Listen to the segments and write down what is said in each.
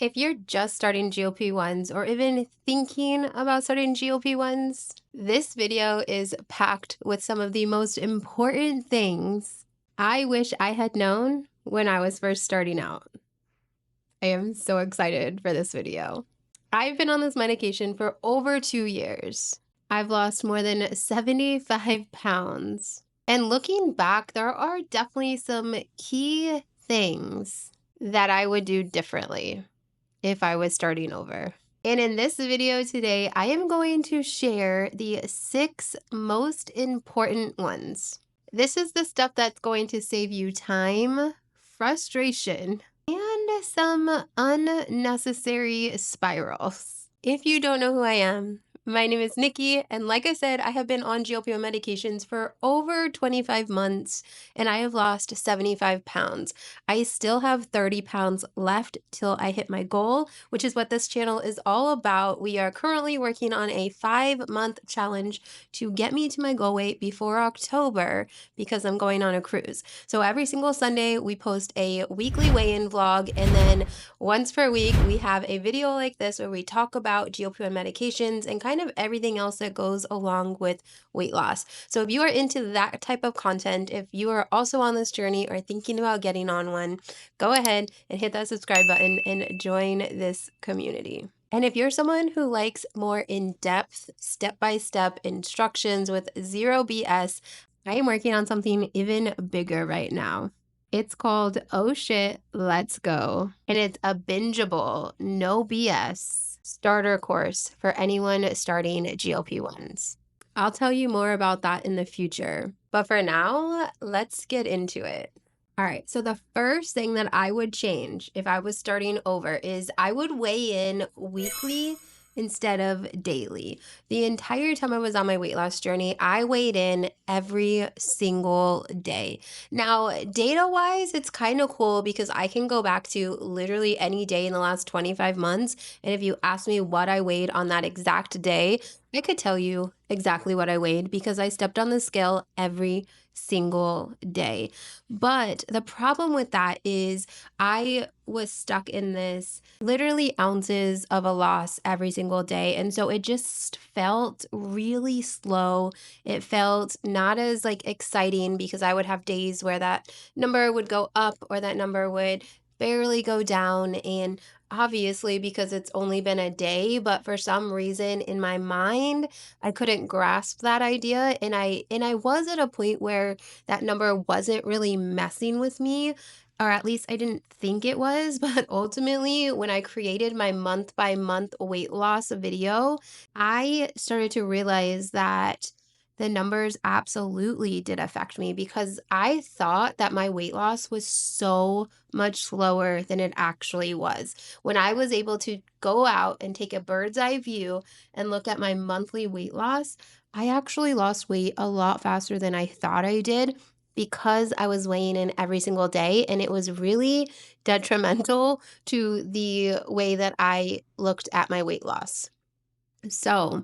If you're just starting GLP-1s or even thinking about starting GLP-1s, this video is packed with some of the most important things I wish I had known when I was first starting out. I am so excited for this video. I've been on this medication for over 2 years. I've lost more than 75 pounds. And looking back, there are definitely some key things that I would do differently if I was starting over. And in this video today, I am going to share the 6 most important ones. This is the stuff that's going to save you time, frustration, and some unnecessary spirals. If you don't know who I am, my name is Nikki, and like I said, I have been on GLP-1 medications for over 25 months, and I have lost 75 pounds. I still have 30 pounds left till I hit my goal, which is what this channel is all about. We are currently working on a 5-month challenge to get me to my goal weight before October because I'm going on a cruise. So every single Sunday, we post a weekly weigh-in vlog, and then once per week, we have a video like this where we talk about GLP-1 medications and kind of everything else that goes along with weight loss. So if you are into that type of content, if you are also on this journey or thinking about getting on one, go ahead and hit that subscribe button and join this community. And if you're someone who likes more in-depth, step-by-step instructions with zero BS, I am working on something even bigger right now. It's called Oh Shit, Let's Go. And it's a bingeable, no BS starter course for anyone starting GLP-1s. I'll tell you more about that in the future. But for now, let's get into it. All right, so the first thing that I would change if I was starting over is I would weigh in weekly instead of daily. The entire time I was on my weight loss journey, I weighed in every single day. Now, data-wise, it's kind of cool because I can go back to literally any day in the last 25 months, and if you ask me what I weighed on that exact day, I could tell you exactly what I weighed because I stepped on the scale every single day. But the problem with that is I was stuck in this literally ounces of a loss every single day. And so it just felt really slow. It felt not as exciting because I would have days where that number would go up or that number would barely go down. And obviously because it's only been a day, but for some reason in my mind, I couldn't grasp that idea. And I was at a point where that number wasn't really messing with me, or at least I didn't think it was. But ultimately, when I created my month by month weight loss video, I started to realize that the numbers absolutely did affect me because I thought that my weight loss was so much slower than it actually was. When I was able to go out and take a bird's eye view and look at my monthly weight loss, I actually lost weight a lot faster than I thought I did because I was weighing in every single day, and it was really detrimental to the way that I looked at my weight loss. So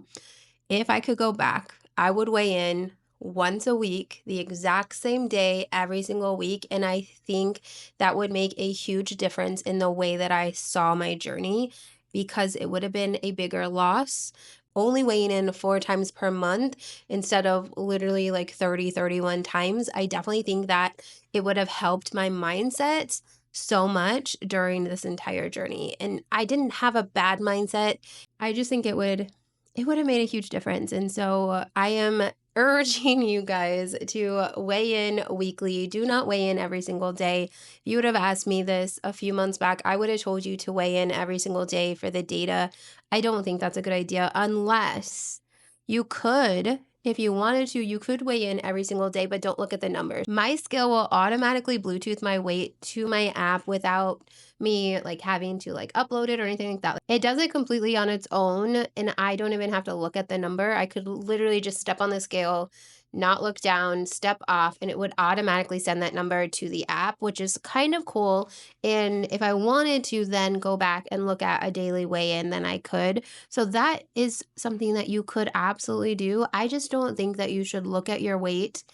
if I could go back, I would weigh in once a week, the exact same day, every single week. And I think that would make a huge difference in the way that I saw my journey because it would have been a bigger loss. Only weighing in 4 times per month instead of literally 30, 31 times. I definitely think that it would have helped my mindset so much during this entire journey. And I didn't have a bad mindset. I just think it would have made a huge difference. And so I am urging you guys to weigh in weekly. Do not weigh in every single day. If you would have asked me this a few months back, I would have told you to weigh in every single day for the data. I don't think that's a good idea unless you could. If you wanted to, you could weigh in every single day, but don't look at the numbers. My scale will automatically Bluetooth my weight to my app without me having to upload it or anything like that. It does it completely on its own, and I don't even have to look at the number. I could literally just step on the scale, not look down, step off, and it would automatically send that number to the app, which is kind of cool. And if I wanted to then go back and look at a daily weigh-in, then I could. So that is something that you could absolutely do. I just don't think that you should look at your weight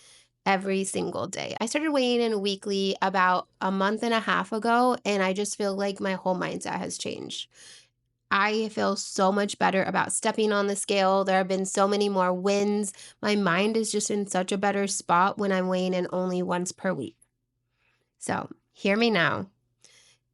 every single day. I started weighing in weekly about a month and a half ago, and I just feel like my whole mindset has changed. I feel so much better about stepping on the scale. There have been so many more wins. My mind is just in such a better spot when I'm weighing in only once per week. So, hear me now.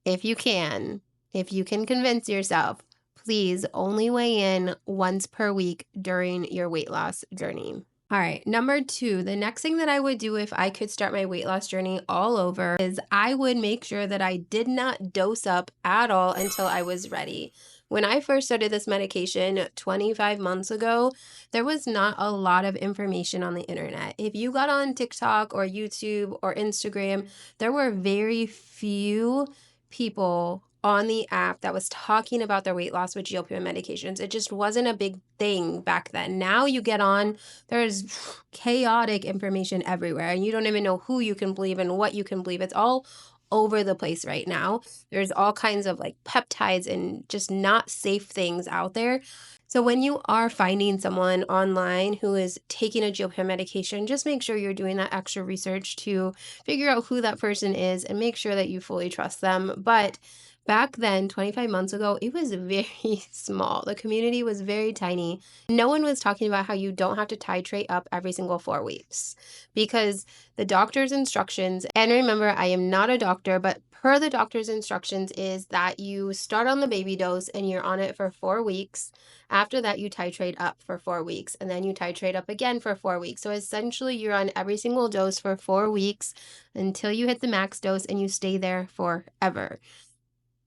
If you can convince yourself, please only weigh in once per week during your weight loss journey. All right, number 2, the next thing that I would do if I could start my weight loss journey all over is I would make sure that I did not dose up at all until I was ready. When I first started this medication 25 months ago, there was not a lot of information on the internet. If you got on TikTok or YouTube or Instagram, there were very few people on the app that was talking about their weight loss with GLP-1 medications. It just wasn't a big thing back then. Now you get on, there's chaotic information everywhere, and you don't even know who you can believe and what you can believe. It's all over the place right now. There's all kinds of like peptides and just not safe things out there. So when you are finding someone online who is taking a GLP-1 medication, just make sure you're doing that extra research to figure out who that person is and make sure that you fully trust them. But back then, 25 months ago, it was very small. The community was very tiny. No one was talking about how you don't have to titrate up every single 4 weeks because the doctor's instructions, and remember, I am not a doctor, but per the doctor's instructions is that you start on the baby dose and you're on it for 4 weeks. After that, you titrate up for 4 weeks, and then you titrate up again for 4 weeks. So essentially, you're on every single dose for 4 weeks until you hit the max dose, and you stay there forever.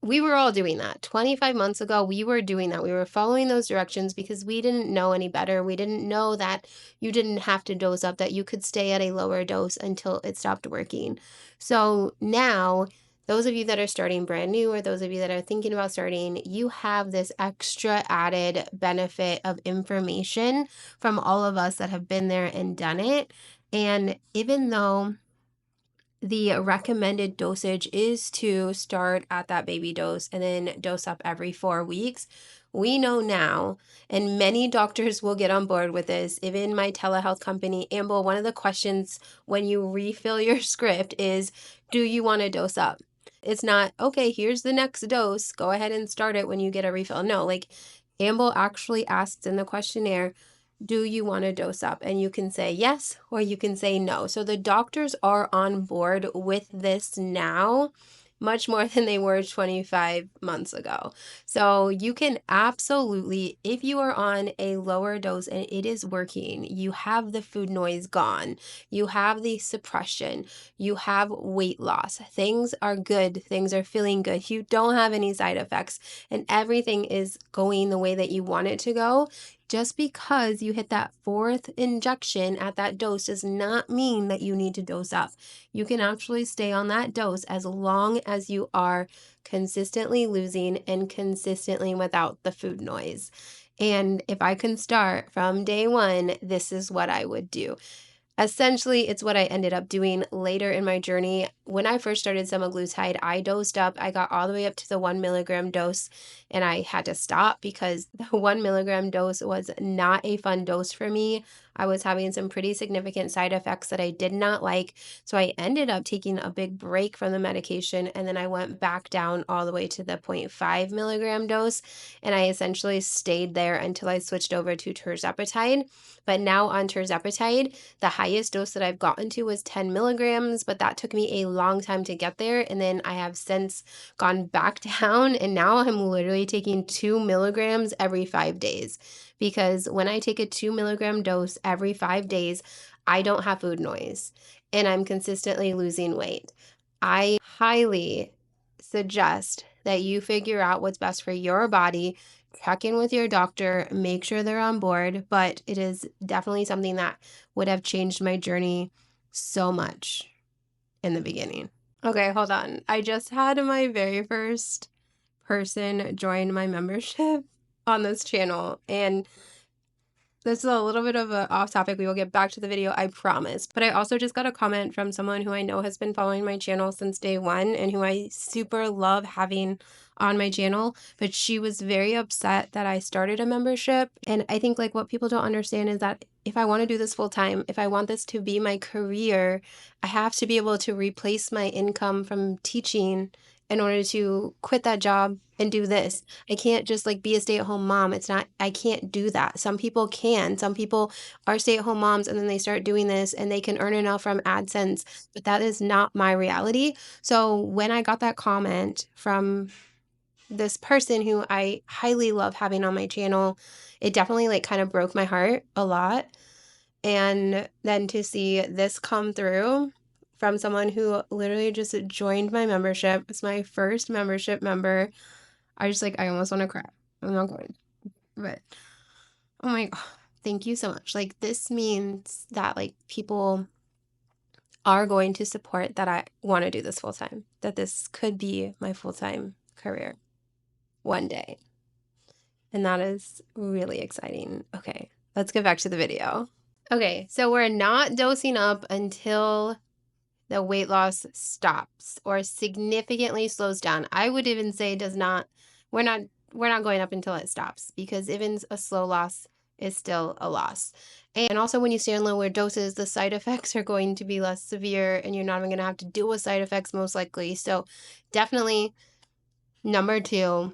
We were all doing that. 25 months ago, we were doing that. We were following those directions because we didn't know any better. We didn't know that you didn't have to dose up, that you could stay at a lower dose until it stopped working. So now, those of you that are starting brand new or those of you that are thinking about starting, you have this extra added benefit of information from all of us that have been there and done it. And even though the recommended dosage is to start at that baby dose and then dose up every 4 weeks, we know now, and many doctors will get on board with this. Even my telehealth company, Amble, one of the questions when you refill your script is, do you want to dose up? It's not, okay, here's the next dose. Go ahead and start it when you get a refill. No, like Amble actually asks in the questionnaire, do you want to dose up? And you can say yes or you can say no. So the doctors are on board with this now, much more than they were 25 months ago. So you can absolutely, if you are on a lower dose and it is working, you have the food noise gone, you have the suppression, you have weight loss, things are good, things are feeling good, you don't have any side effects, and everything is going the way that you want it to go. Just because you hit that 4th injection at that dose does not mean that you need to dose up. You can actually stay on that dose as long as you are consistently losing and consistently without the food noise. And if I can start from day 1, this is what I would do. Essentially, it's what I ended up doing later in my journey. When I first started semaglutide, I dosed up. I got all the way up to the 1 milligram dose, and I had to stop because the 1 milligram dose was not a fun dose for me. I was having some pretty significant side effects that I did not like. So I ended up taking a big break from the medication, and then I went back down all the way to the 0.5 milligram dose, and I essentially stayed there until I switched over to tirzepatide. But now on tirzepatide, the highest dose that I've gotten to was 10 milligrams, but that took me a long time to get there. And then I have since gone back down, and now I'm literally taking 2 milligrams every 5 days. Because when I take a 2 milligram dose every 5 days, I don't have food noise and I'm consistently losing weight. I highly suggest that you figure out what's best for your body. Check in with your doctor, make sure they're on board, but it is definitely something that would have changed my journey so much in the beginning. Okay, hold on. I just had my very first person join my membership on this channel, and this is a little bit of an off topic. We will get back to the video, I promise. But I also just got a comment from someone who I know has been following my channel since day 1 and who I super love having on my channel. But she was very upset that I started a membership. And I think like what people don't understand is that if I want to do this full time, if I want this to be my career, I have to be able to replace my income from teaching in order to quit that job and do this. I can't just like be a stay-at-home mom. I can't do that. Some people can. Some people are stay-at-home moms and then they start doing this and they can earn enough from AdSense, but that is not my reality. So when I got that comment from this person who I highly love having on my channel, it definitely like kind of broke my heart a lot. And then to see this come through from someone who literally just joined my membership, it's my first membership member. I almost want to cry. I'm not going, but oh my God, thank you so much. Like, this means that like people are going to support that I want to do this full time, that this could be my full-time career one day. And that is really exciting. Okay, let's get back to the video. Okay, so we're not dosing up until the weight loss stops or significantly slows down. I would even say we're not going up until it stops, because even a slow loss is still a loss. And also when you stay on lower doses, the side effects are going to be less severe and you're not even going to have to deal with side effects most likely. So definitely number 2,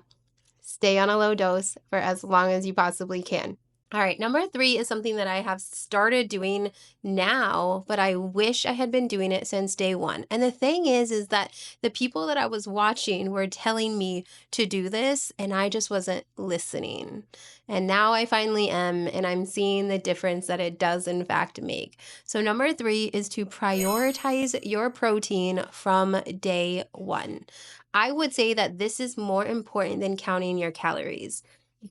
stay on a low dose for as long as you possibly can. All right, number 3 is something that I have started doing now, but I wish I had been doing it since day 1. And the thing is that the people that I was watching were telling me to do this, and I just wasn't listening. And now I finally am, and I'm seeing the difference that it does in fact make. So number 3 is to prioritize your protein from day 1. I would say that this is more important than counting your calories.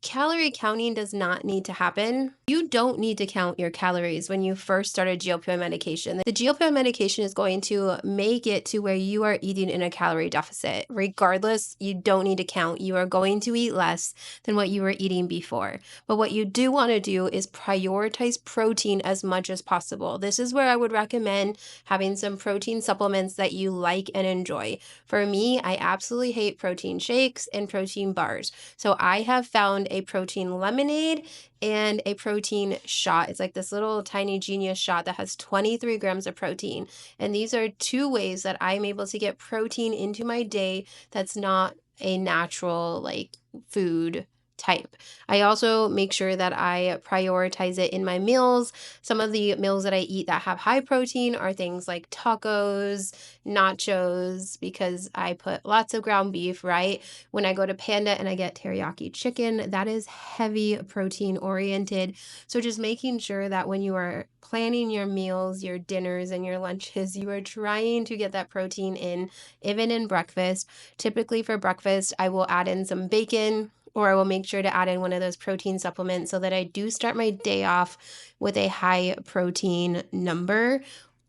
Calorie counting does not need to happen. You don't need to count your calories when you first start a GLP-1 medication. The GLP-1 medication is going to make it to where you are eating in a calorie deficit. Regardless, you don't need to count. You are going to eat less than what you were eating before. But what you do want to do is prioritize protein as much as possible. This is where I would recommend having some protein supplements that you like and enjoy. For me, I absolutely hate protein shakes and protein bars. So I have found a protein lemonade and a protein shot. It's like this little tiny Genius shot that has 23 grams of protein. And these are 2 ways that I'm able to get protein into my day that's not a natural like food type. I also make sure that I prioritize it in my meals. Some of the meals that I eat that have high protein are things like tacos, nachos, because I put lots of ground beef, right? When I go to Panda and I get teriyaki chicken, that is heavy protein oriented. So just making sure that when you are planning your meals, your dinners, and your lunches, you are trying to get that protein in, even in breakfast. Typically for breakfast, I will add in some bacon, or I will make sure to add in one of those protein supplements so that I do start my day off with a high protein number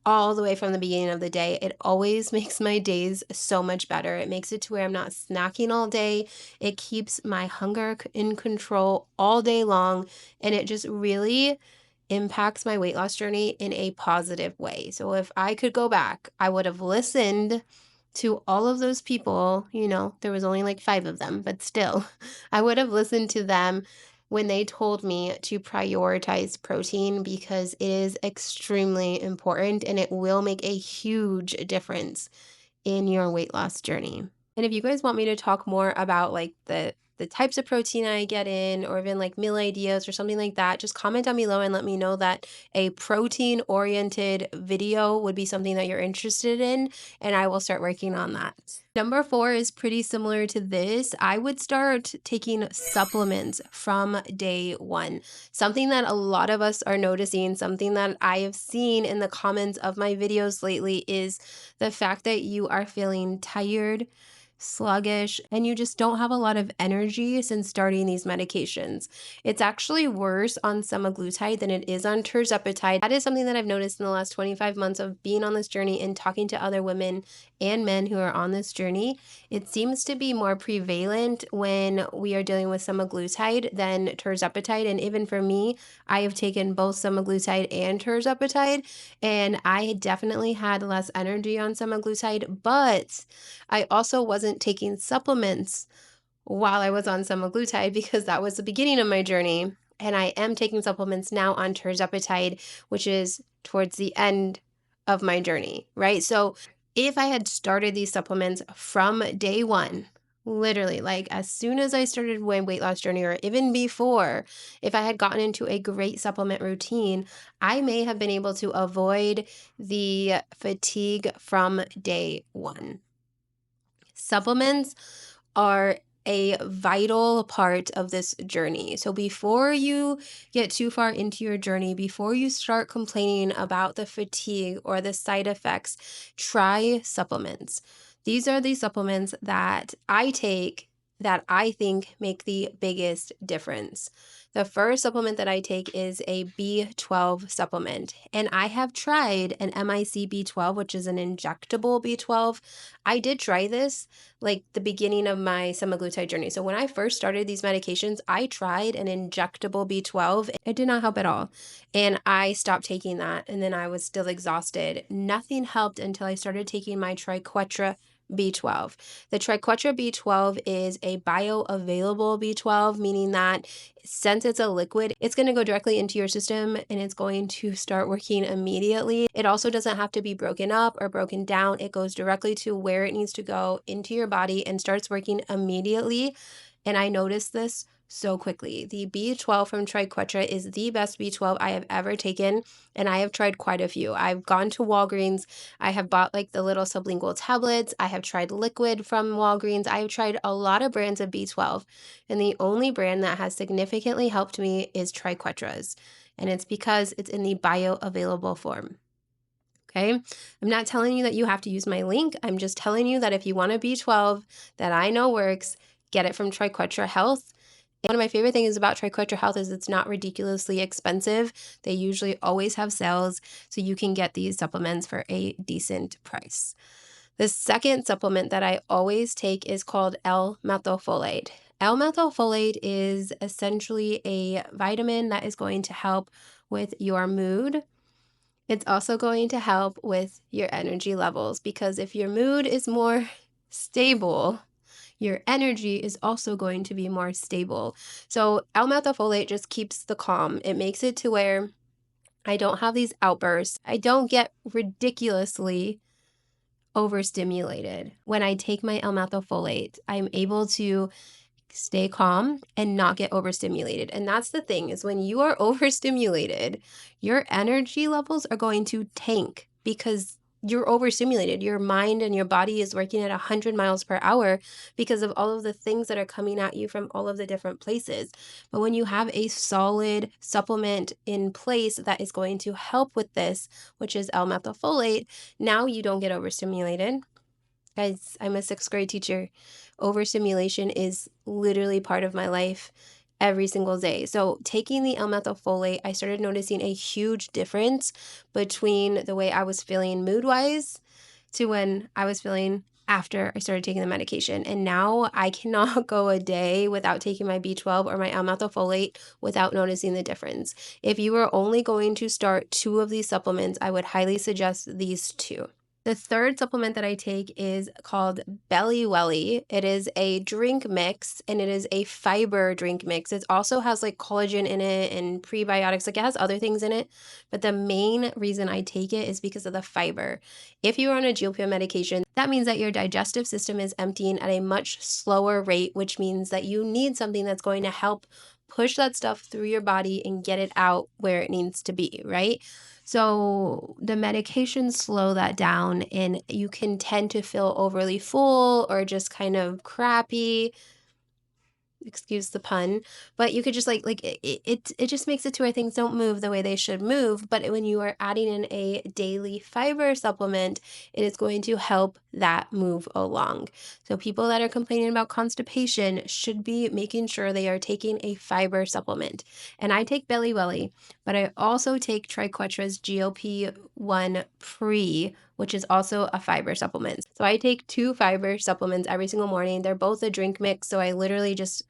all the way from the beginning of the day. It always makes my days so much better. It makes it to where I'm not snacking all day. It keeps my hunger in control all day long, and it just really impacts my weight loss journey in a positive way. So if I could go back, I would have listened to all of those people. There was only like 5 of them, but still, I would have listened to them when they told me to prioritize protein, because it is extremely important and it will make a huge difference in your weight loss journey. And if you guys want me to talk more about like the types of protein I get in, or even like meal ideas or something like that, just comment down below and let me know that a protein oriented video would be something that you're interested in, and I will start working on that. Number 4 is pretty similar to this. I would start taking supplements from day 1. Something that a lot of us are noticing, something that I have seen in the comments of my videos lately, is the fact that you are feeling tired, sluggish, and you just don't have a lot of energy since starting these medications. It's actually worse on semaglutide than it is on tirzepatide. That is something that I've noticed in the last 25 months of being on this journey and talking to other women and men who are on this journey. It seems to be more prevalent when we are dealing with semaglutide than tirzepatide. And even for me, I have taken both semaglutide and tirzepatide, and I definitely had less energy on semaglutide, but I also wasn't taking supplements while I was on semaglutide, because that was the beginning of my journey. And I am taking supplements now on tirzepatide, which is towards the end of my journey, right? So if I had started these supplements from day one, literally, like as soon as I started my weight loss journey, or even before, if I had gotten into a great supplement routine, I may have been able to avoid the fatigue from day one. Supplements are a vital part of this journey. So before you get too far into your journey, before you start complaining about the fatigue or the side effects, try supplements. These are the supplements that I take that I think make the biggest difference. The first supplement that I take is a B12 supplement, and I have tried an MIC B12, which is an injectable B12. I did try this like the beginning of my semaglutide journey. So when I first started these medications, I tried an injectable B12. It did not help at all. And I stopped taking that, and then I was still exhausted. Nothing helped until I started taking my Triquetra B12. The Triquetra B12 is a bioavailable B12, meaning that since it's a liquid, it's going to go directly into your system and it's going to start working immediately. It also doesn't have to be broken up or broken down. It goes directly to where it needs to go into your body and starts working immediately. And I noticed this so quickly. The B12 from Triquetra is the best B12 I have ever taken, and I have tried quite a few. I've gone to Walgreens. I have bought like the little sublingual tablets. I have tried liquid from Walgreens. I have tried a lot of brands of B12, and the only brand that has significantly helped me is Triquetra's, and it's because it's in the bioavailable form. Okay, I'm not telling you that you have to use my link. I'm just telling you that if you want a B12 that I know works, get it from Triquetra Health. One of my favorite things about Triquetra Health is it's not ridiculously expensive. They usually always have sales, so you can get these supplements for a decent price. The second supplement that I always take is called L-methylfolate. L-methylfolate is essentially a vitamin that is going to help with your mood. It's also going to help with your energy levels, because if your mood is more stable, your energy is also going to be more stable. So L-methylfolate just keeps the calm. It makes it to where I don't have these outbursts. I don't get ridiculously overstimulated. When I take my L-methylfolate, I'm able to stay calm and not get overstimulated. And that's the thing, is when you are overstimulated, your energy levels are going to tank because you're overstimulated. Your mind and your body is working at 100 miles per hour because of all of the things that are coming at you from all of the different places. But when you have a solid supplement in place that is going to help with this, which is L-methylfolate, now you don't get overstimulated. Guys, I'm a 6th grade teacher. Overstimulation is literally part of my life every single day. So taking the L-methylfolate, I started noticing a huge difference between the way I was feeling mood-wise to when I was feeling after I started taking the medication. And now I cannot go a day without taking my B12 or my L-methylfolate without noticing the difference. If you are only going to start 2 of these supplements, I would highly suggest these 2. The third supplement that I take is called Belly Welly. It is a drink mix, and it is a fiber drink mix. It also has like collagen in it and prebiotics. Like, it has other things in it, but the main reason I take it is because of the fiber. If you're on a GLP-1 medication, that means that your digestive system is emptying at a much slower rate, which means that you need something that's going to help push that stuff through your body and get it out where it needs to be, right? So the medications slow that down, and you can tend to feel overly full or just kind of crappy. Excuse the pun, but you could just it just makes it to where things don't move the way they should move. But when you are adding in a daily fiber supplement, it is going to help that move along. So people that are complaining about constipation should be making sure they are taking a fiber supplement. And I take Belly Welly, but I also take Triquetra's GLP-1 Pre, which is also a fiber supplement. So I take 2 fiber supplements every single morning. They're both a drink mix, so I literally just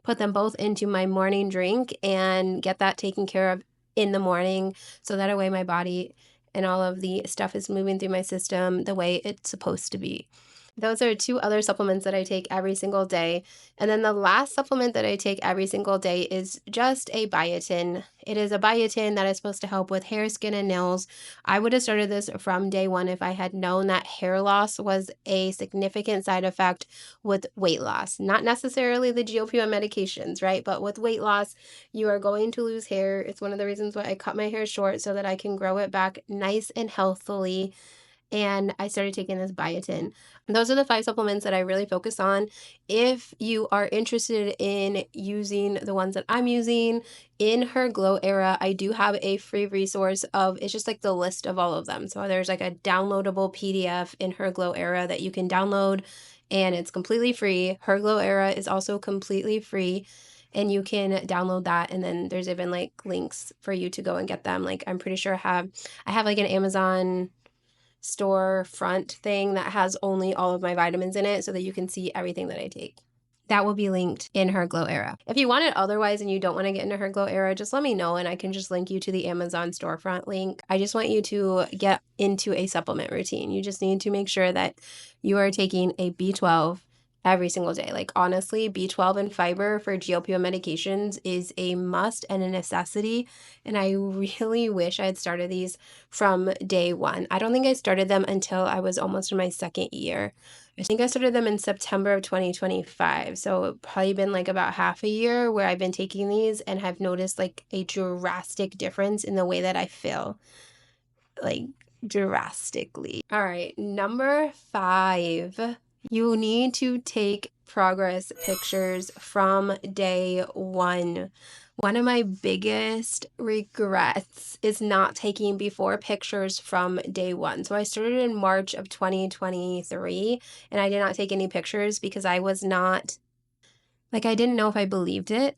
put them both into my morning drink and get that taken care of in the morning, so that way my body and all of the stuff is moving through my system the way it's supposed to be. Those are 2 other supplements that I take every single day. And then the last supplement that I take every single day is just a biotin. It is a biotin that is supposed to help with hair, skin, and nails. I would have started this from day one if I had known that hair loss was a significant side effect with weight loss. Not necessarily the GLP-1 medications, right? But with weight loss, you are going to lose hair. It's one of the reasons why I cut my hair short so that I can grow it back nice and healthily. And I started taking this biotin. Those are the 5 supplements that I really focus on. If you are interested in using the ones that I'm using in her Glow Era, I do have a free resource of, it's just like the list of all of them. So there's like a downloadable PDF in her Glow Era that you can download, and it's completely free. Her Glow Era is also completely free, and you can download that, and then there's even like links for you to go and get them. Like I'm pretty sure I have like an Amazon store front thing that has only all of my vitamins in it so that you can see everything that I take. That will be linked in her Glow Era. If you want it otherwise and you don't want to get into her Glow Era, just let me know and I can just link you to the Amazon storefront link. I just want you to get into a supplement routine. You just need to make sure that you are taking a B12 every single day. Like honestly, B12 and fiber for GLP-1 medications is a must and a necessity. And I really wish I had started these from day one. I don't think I started them until I was almost in my 2nd year. I think I started them in September of 2025. So it's probably been like about half a year where I've been taking these and have noticed like a drastic difference in the way that I feel. Like drastically. All right, number 5. You need to take progress pictures from day one. One of my biggest regrets is not taking before pictures from day one. So I started in March of 2023 and I did not take any pictures because I was not, like, I didn't know if I believed it.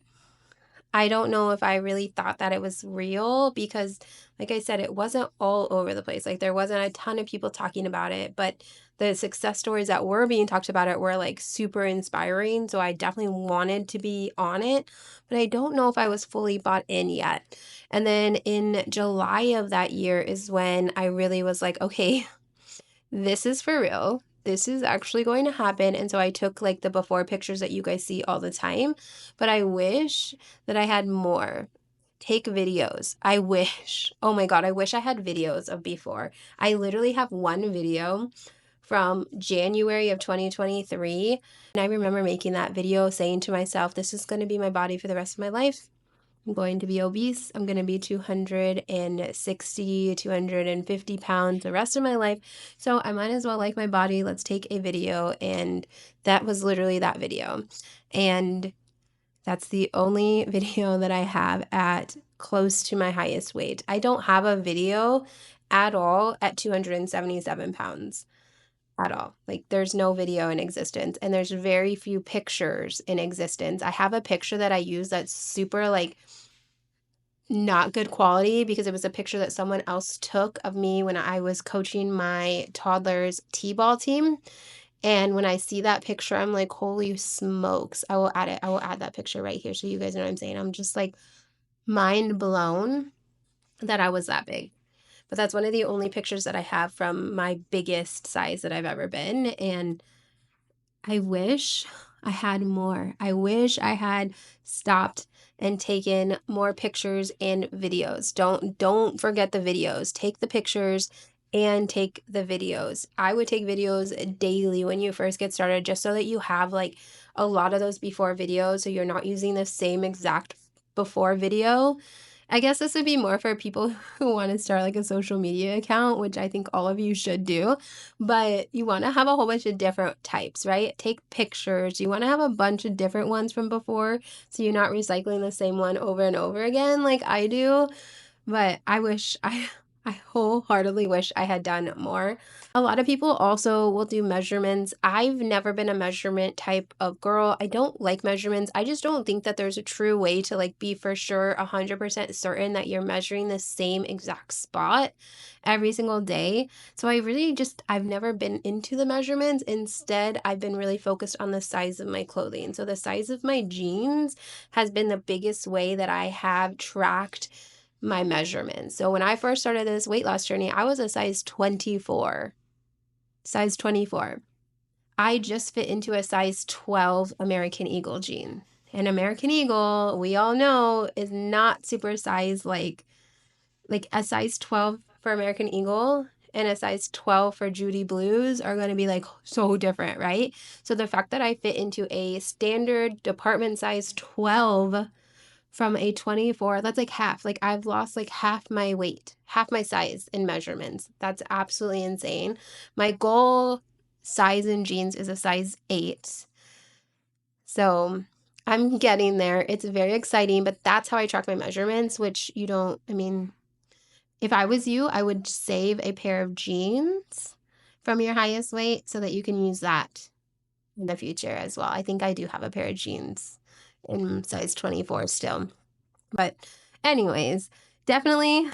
I don't know if I really thought that it was real because, like I said, it wasn't all over the place. Like, there wasn't a ton of people talking about it, but the success stories that were being talked about it were like super inspiring. So I definitely wanted to be on it, but I don't know if I was fully bought in yet. And then in July of that year is when I really was like, okay, this is for real. This is actually going to happen. And so I took like the before pictures that you guys see all the time, but I wish that I had more. Take videos. I wish. Oh my God, I wish I had videos of before. I literally have one video from January of 2023. And I remember making that video saying to myself, this is going to be my body for the rest of my life. I'm going to be obese. I'm going to be 260, 250 pounds the rest of my life. So I might as well like my body. Let's take a video. And that was literally that video. And that's the only video that I have at close to my highest weight. I don't have a video at all at 277 pounds. At all. Like there's no video in existence and there's very few pictures in existence. I have a picture that I use that's super like not good quality because it was a picture that someone else took of me when I was coaching my toddler's t-ball team. And when I see that picture, I'm like, holy smokes, I will add it. I will add that picture right here so you guys know what I'm saying. I'm just like mind blown that I was that big. But that's one of the only pictures that I have from my biggest size that I've ever been. And I wish I had more. I wish I had stopped and taken more pictures and videos. Don't forget the videos. Take the pictures and take the videos. I would take videos daily when you first get started just so that you have like a lot of those before videos so you're not using the same exact before video. I guess this would be more for people who want to start like a social media account, which I think all of you should do. But you want to have a whole bunch of different types, right? Take pictures. You want to have a bunch of different ones from before so you're not recycling the same one over and over again like I do. But I wholeheartedly wish I had done more. A lot of people also will do measurements. I've never been a measurement type of girl. I don't like measurements. I just don't think that there's a true way to like be for sure 100% certain that you're measuring the same exact spot every single day. So I've never been into the measurements. Instead, I've been really focused on the size of my clothing. So the size of my jeans has been the biggest way that I have tracked my measurements. So when I first started this weight loss journey, I was a size 24. Size 24. I just fit into a size 12 American Eagle jean. And American Eagle, we all know, is not super size like a size 12 for American Eagle and a size 12 for Judy Blues are going to be like so different, right? So the fact that I fit into a standard department size 12 from a 24, that's like half. Like I've lost like half my weight, half my size in measurements. That's absolutely insane. My goal size in jeans is a size 8. So I'm getting there. It's very exciting, but that's how I track my measurements, which you don't, I mean, if I was you, I would save a pair of jeans from your highest weight so that you can use that in the future as well. I think I do have a pair of jeans in size 24 still. But anyways, definitely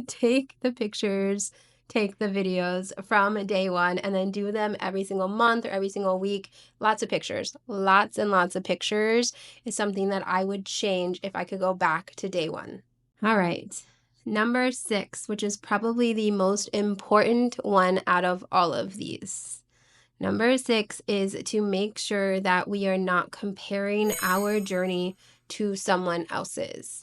take the pictures, take the videos from day one, and then do them every single month or every single week. Lots of pictures, lots and lots of pictures is something that I would change if I could go back to day one. All right. Number 6, which is probably the most important one out of all of these. Number 6 is to make sure that we are not comparing our journey to someone else's.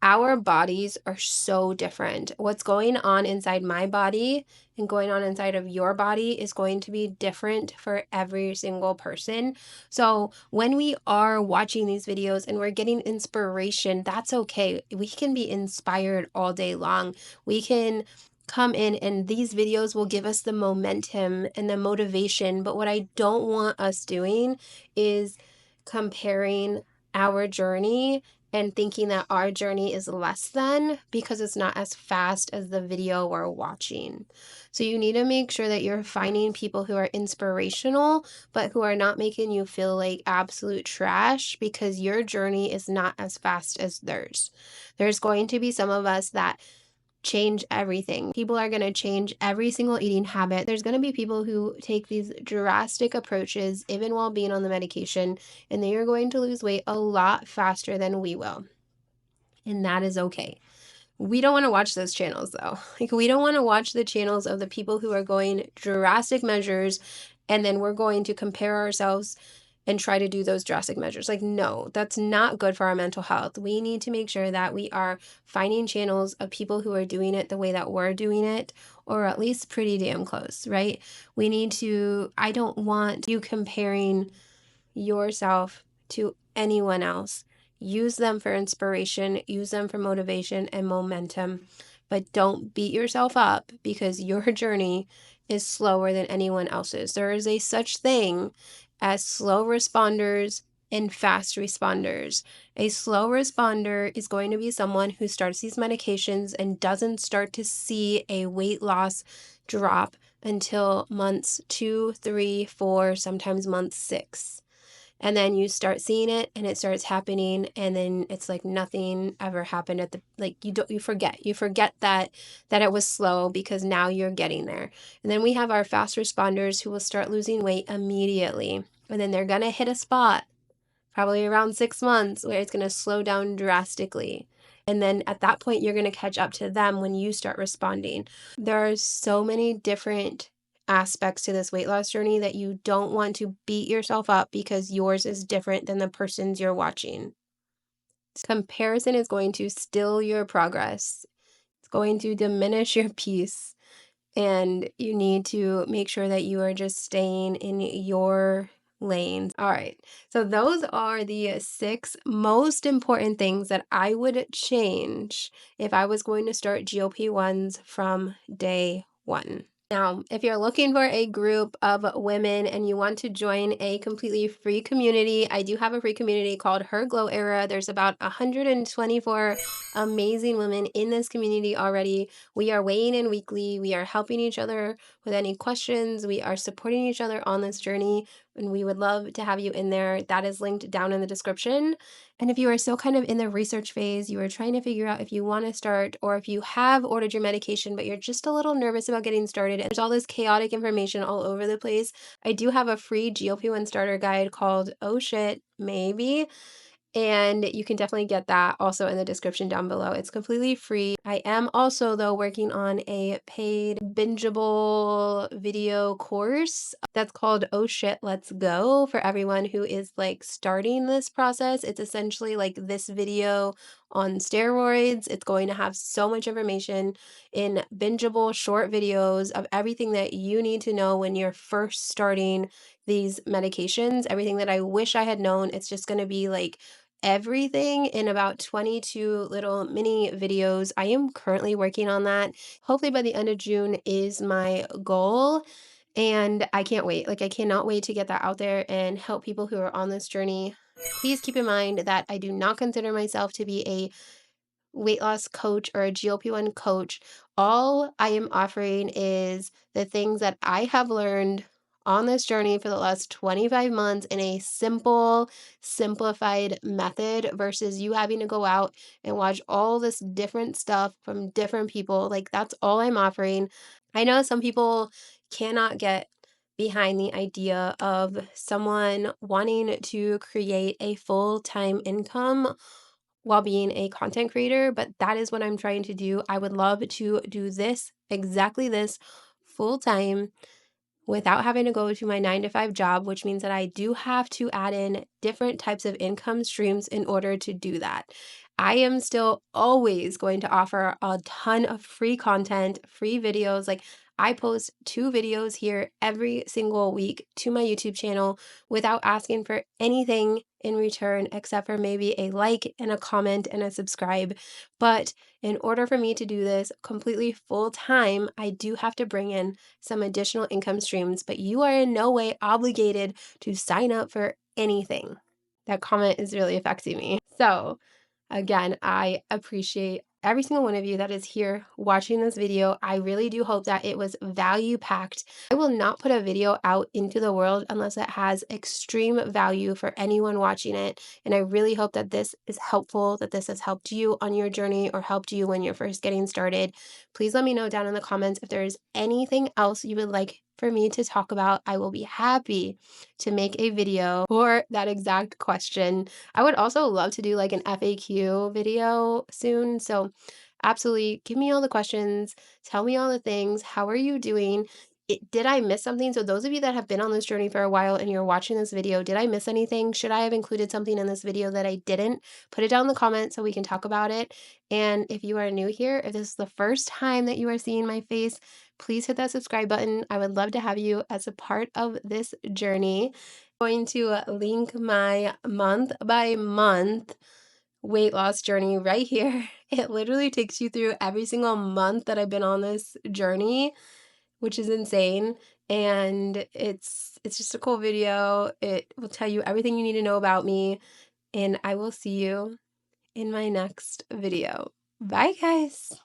Our bodies are so different. What's going on inside my body and going on inside of your body is going to be different for every single person. So when we are watching these videos and we're getting inspiration, that's okay. We can be inspired all day long. We can come in and these videos will give us the momentum and the motivation. But what I don't want us doing is comparing our journey and thinking that our journey is less than because it's not as fast as the video we're watching. So you need to make sure that you're finding people who are inspirational, but who are not making you feel like absolute trash because your journey is not as fast as theirs. There's going to be some of us that change everything. People are going to change every single eating habit. There's going to be people who take these drastic approaches even while being on the medication, and they are going to lose weight a lot faster than we will. And that is okay. We don't want to watch those channels though. Like we don't want to watch the channels of the people who are going drastic measures and then we're going to compare ourselves and try to do those drastic measures. Like, no, that's not good for our mental health. We need to make sure that we are finding channels of people who are doing it the way that we're doing it, or at least pretty damn close, right? We need to, I don't want you comparing yourself to anyone else. Use them for inspiration, use them for motivation and momentum, but don't beat yourself up because your journey is slower than anyone else's. There is a such thing as slow responders and fast responders. A slow responder is going to be someone who starts these medications and doesn't start to see a weight loss drop until months 2, 3, 4, sometimes month 6. And then you start seeing it and it starts happening and then it's like nothing ever happened at the, like you forget that it was slow because now you're getting there. And then we have our fast responders who will start losing weight immediately. And then they're going to hit a spot probably around 6 months where it's going to slow down drastically. And then at that point, you're going to catch up to them when you start responding. There are so many different aspects to this weight loss journey that you don't want to beat yourself up because yours is different than the person's you're watching. Comparison is going to still your progress. It's going to diminish your peace. And you need to make sure that you are just staying in your lanes. All right. So those are the 6 most important things that I would change if I was going to start GLP-1s from day 1. Now, if you're looking for a group of women and you want to join a completely free community, I do have a free community called Her Glow Era. There's about 124 amazing women in this community already. We are weighing in weekly. We are helping each other with any questions. We are supporting each other on this journey, and we would love to have you in there. That is linked down in the description. And if you are still kind of in the research phase, you are trying to figure out if you want to start, or if you have ordered your medication, but you're just a little nervous about getting started, and there's all this chaotic information all over the place, I do have a free GLP-1 starter guide called Oh Shit, Maybe. And you can definitely get that also in the description down below. It's completely free. I am also, though, working on a paid bingeable video course that's called Oh Shit, Let's Go, for everyone who is like starting this process. It's essentially like this video on steroids. It's going to have so much information in bingeable short videos of everything that you need to know when you're first starting these medications, everything that I wish I had known. It's just going to be like everything in about 22 little mini videos. I am currently working on that. Hopefully by the end of June is my goal. And I can't wait. Like, I cannot wait to get that out there and help people who are on this journey. Please keep in mind that I do not consider myself to be a weight loss coach or a GLP-1 coach. All I am offering is the things that I have learned on this journey for the last 25 months in a simple, simplified method versus you having to go out and watch all this different stuff from different people. Like, that's all I'm offering. I know some people cannot get behind the idea of someone wanting to create a full-time income while being a content creator, but that is what I'm trying to do. I would love to do this, exactly this, full time without having to go to my 9 to 5 job, which means that I do have to add in different types of income streams in order to do that. I am still always going to offer a ton of free content, free videos. Like, I post 2 videos here every single week to my YouTube channel without asking for anything in return except for maybe a like and a comment and a subscribe. But in order for me to do this completely full time, I do have to bring in some additional income streams, but you are in no way obligated to sign up for anything. That comment is really affecting me. So, again, I appreciate every single one of you that is here watching this video. I really do hope that it was value packed. I will not put a video out into the world unless it has extreme value for anyone watching it. And I really hope that this is helpful, that this has helped you on your journey or helped you when you're first getting started. Please let me know down in the comments if there's anything else you would like for me to talk about. I will be happy to make a video for that exact question. I would also love to do like an FAQ video soon. So absolutely give me all the questions. Tell me all the things. How are you doing? Did I miss something? So those of you that have been on this journey for a while and you're watching this video, did I miss anything? Should I have included something in this video that I didn't? Put it down in the comments so we can talk about it. And if you are new here, if this is the first time that you are seeing my face, please hit that subscribe button. I would love to have you as a part of this journey. I'm going to link my month by month weight loss journey right here. It literally takes you through every single month that I've been on this journey, which is insane. And it's just a cool video. It will tell you everything you need to know about me, and I will see you in my next video. Bye, guys.